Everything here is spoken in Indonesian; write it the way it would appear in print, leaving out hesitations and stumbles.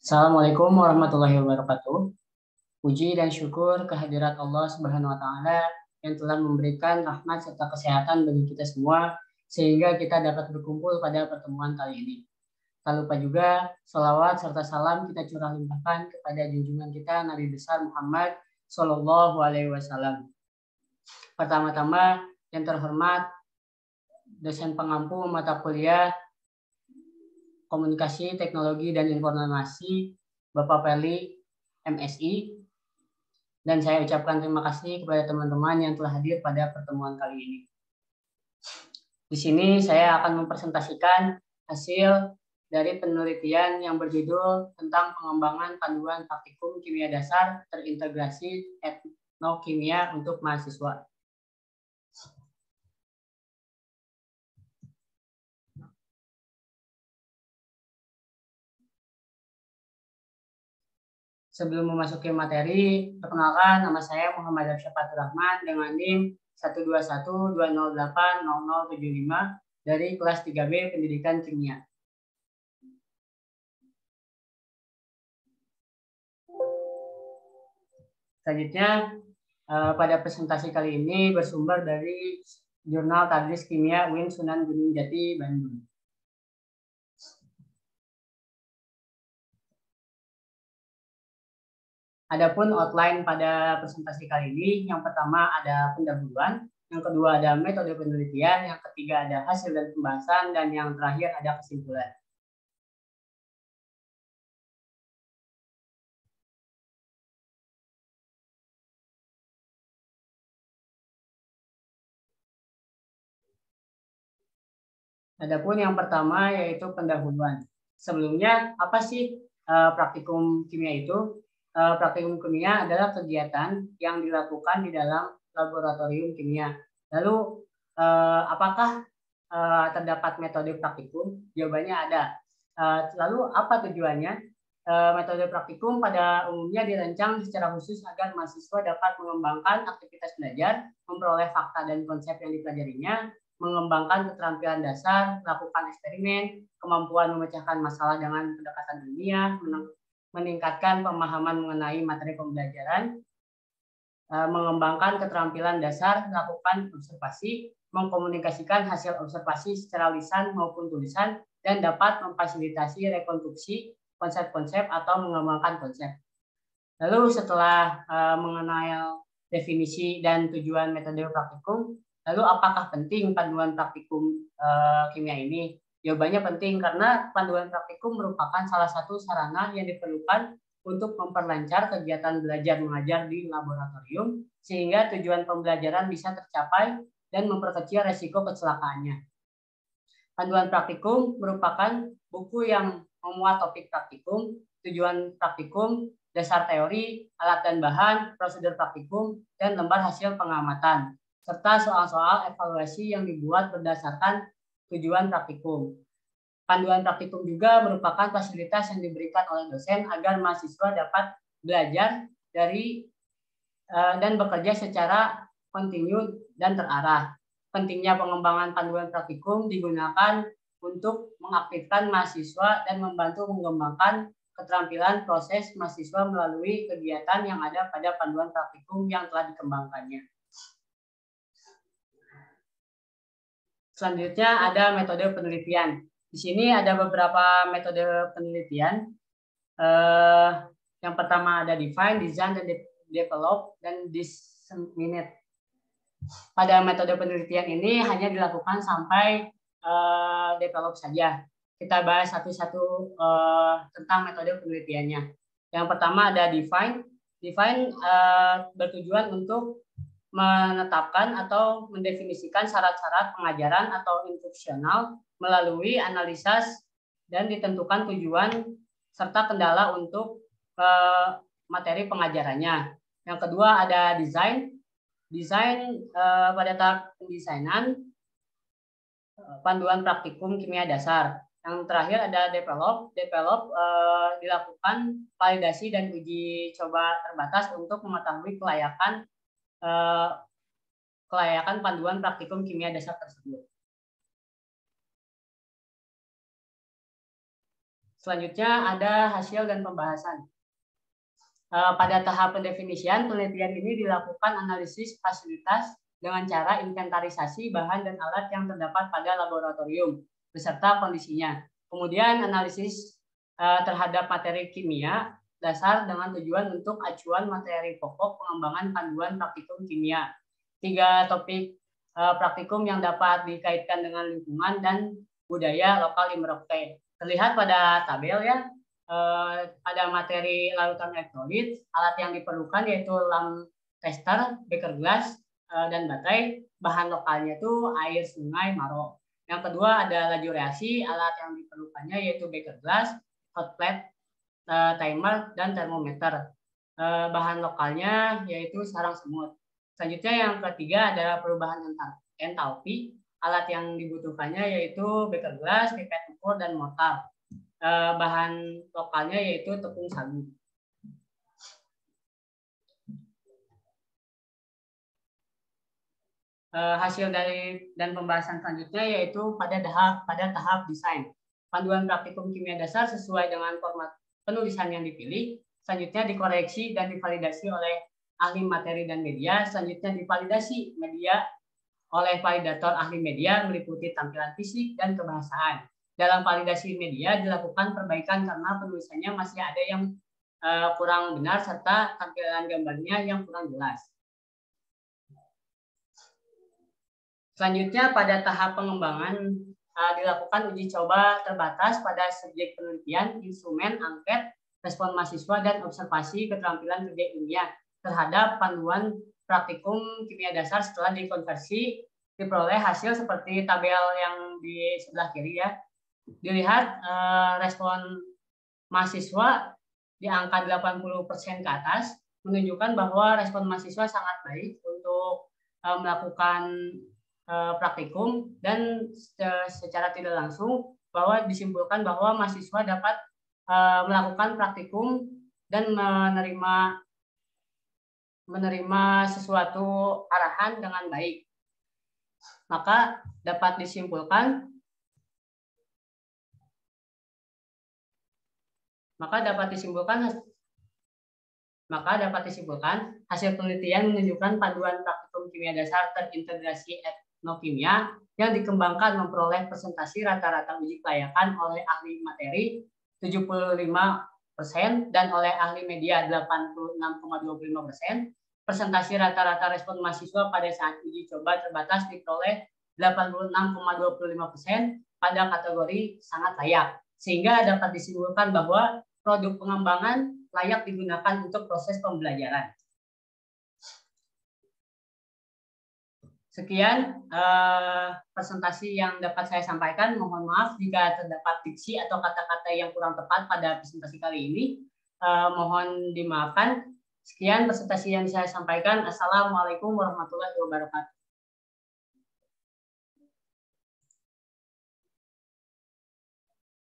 Assalamualaikum warahmatullahi wabarakatuh. Puji dan syukur kehadirat Allah Subhanahu wa taala yang telah memberikan rahmat serta kesehatan bagi kita semua sehingga kita dapat berkumpul pada pertemuan kali ini. Tak lupa juga salawat serta salam kita curah limpahkan kepada junjungan kita Nabi besar Muhammad Shallallahu alaihi wasallam. Pertama-tama yang terhormat dosen pengampu mata kuliah Komunikasi, Teknologi, dan Informasi, Bapak Perli, MSI. Dan saya ucapkan terima kasih kepada teman-teman yang telah hadir pada pertemuan kali ini. Di sini saya akan mempresentasikan hasil dari penelitian yang berjudul tentang pengembangan panduan praktikum kimia dasar terintegrasi etnokimia untuk mahasiswa. Sebelum memasuki materi, perkenalkan nama saya Muhammad Arsyad Rahman dengan NIM 12120800075 dari kelas 3B Pendidikan Kimia. Selanjutnya, pada presentasi kali ini bersumber dari Jurnal Tadris Kimia UIN Sunan Gunung Jati, Bandung. Adapun outline pada presentasi kali ini, yang pertama ada pendahuluan, yang kedua ada metode penelitian, yang ketiga ada hasil dan pembahasan, dan yang terakhir ada kesimpulan. Adapun yang pertama yaitu pendahuluan. Sebelumnya, apa sih praktikum kimia itu? Praktikum kimia adalah kegiatan yang dilakukan di dalam laboratorium kimia. Lalu, apakah terdapat metode praktikum? Jawabannya ada. Lalu, apa tujuannya? Metode praktikum pada umumnya dirancang secara khusus agar mahasiswa dapat mengembangkan aktivitas belajar, memperoleh fakta dan konsep yang dipelajarinya, mengembangkan keterampilan dasar, melakukan eksperimen, kemampuan memecahkan masalah dengan pendekatan ilmiah, meningkatkan pemahaman mengenai materi pembelajaran, mengembangkan keterampilan dasar, melakukan observasi, mengkomunikasikan hasil observasi secara lisan maupun tulisan, dan dapat memfasilitasi rekonstruksi konsep-konsep atau mengembangkan konsep. Lalu setelah mengenal definisi dan tujuan metode praktikum, lalu apakah penting panduan praktikum kimia ini? Jawabannya penting karena panduan praktikum merupakan salah satu sarana yang diperlukan untuk memperlancar kegiatan belajar mengajar di laboratorium sehingga tujuan pembelajaran bisa tercapai dan memperkecil resiko kecelakaannya. Panduan praktikum merupakan buku yang memuat topik praktikum, tujuan praktikum, dasar teori, alat dan bahan, prosedur praktikum, dan lembar hasil pengamatan, serta soal-soal evaluasi yang dibuat berdasarkan tujuan praktikum. Panduan praktikum juga merupakan fasilitas yang diberikan oleh dosen agar mahasiswa dapat belajar dari dan bekerja secara kontinu dan terarah. Pentingnya pengembangan panduan praktikum digunakan untuk mengaktifkan mahasiswa dan membantu mengembangkan keterampilan proses mahasiswa melalui kegiatan yang ada pada panduan praktikum yang telah dikembangkannya. Selanjutnya ada metode penelitian. Di sini ada beberapa metode penelitian. Yang pertama ada define, design, dan develop, dan disseminate. Pada metode penelitian ini hanya dilakukan sampai develop saja. Kita bahas satu-satu tentang metode penelitiannya. Yang pertama ada define. Define bertujuan untuk menetapkan atau mendefinisikan syarat-syarat pengajaran atau instruksional melalui analisis dan ditentukan tujuan serta kendala untuk materi pengajarannya. Yang kedua ada design. Desain pada tahap pendesainan panduan praktikum kimia dasar. Yang terakhir ada develop. Develop dilakukan validasi dan uji coba terbatas untuk mengetahui kelayakan panduan praktikum kimia dasar tersebut. Selanjutnya ada hasil dan pembahasan. Pada tahap pendefinisian, penelitian ini dilakukan analisis fasilitas dengan cara inventarisasi bahan dan alat yang terdapat pada laboratorium beserta kondisinya. Kemudian analisis terhadap materi kimia dasar dengan tujuan untuk acuan materi pokok pengembangan panduan praktikum kimia. 3 topik praktikum yang dapat dikaitkan dengan lingkungan dan budaya lokal di Merauke. Terlihat pada tabel ya. Pada materi larutan elektrolit, alat yang diperlukan yaitu lamp tester, beker glass, dan baterai. Bahan lokalnya itu air sungai Maro. Yang kedua ada laju reaksi, alat yang diperlukannya yaitu beker glass, hot plate, timer, dan termometer. Bahan lokalnya yaitu sarang semut. Selanjutnya yang ketiga adalah perubahan entalpi. Alat yang dibutuhkannya yaitu beker glass, pipet ukur, dan mortar. Bahan lokalnya yaitu tepung sagu. Hasil dari dan pembahasan selanjutnya yaitu pada tahap desain. Panduan praktikum kimia dasar sesuai dengan format penulisan yang dipilih. Selanjutnya dikoreksi dan divalidasi oleh ahli materi dan media. Selanjutnya divalidasi media oleh validator ahli media meliputi tampilan fisik dan kebahasaan. Dalam validasi media dilakukan perbaikan karena penulisannya masih ada yang kurang benar serta tampilan gambarnya yang kurang jelas. Selanjutnya pada tahap pengembangan dilakukan uji coba terbatas pada subjek penelitian, instrumen, angket, respon mahasiswa, dan observasi keterampilan kerja ilmiah terhadap panduan praktikum kimia dasar. Setelah dikonversi diperoleh hasil seperti tabel yang di sebelah kiri ya. Dilihat respon mahasiswa di angka 80% ke atas menunjukkan bahwa respon mahasiswa sangat baik untuk melakukan praktikum, dan secara tidak langsung bahwa disimpulkan bahwa mahasiswa dapat melakukan praktikum dan menerima sesuatu arahan dengan baik. Maka dapat disimpulkan hasil penelitian menunjukkan panduan praktikum kimia dasar terintegrasi etnokimia yang dikembangkan memperoleh presentasi rata-rata uji kelayakan oleh ahli materi 75% dan oleh ahli media 86,25%. Presentasi rata-rata respon mahasiswa pada saat uji coba terbatas diperoleh 86,25% pada kategori sangat layak, sehingga dapat disimpulkan bahwa produk pengembangan layak digunakan untuk proses pembelajaran. Sekian presentasi yang dapat saya sampaikan. Mohon maaf jika terdapat diksi atau kata-kata yang kurang tepat pada presentasi kali ini. Mohon dimaafkan. Sekian presentasi yang saya sampaikan. Assalamualaikum warahmatullahi wabarakatuh.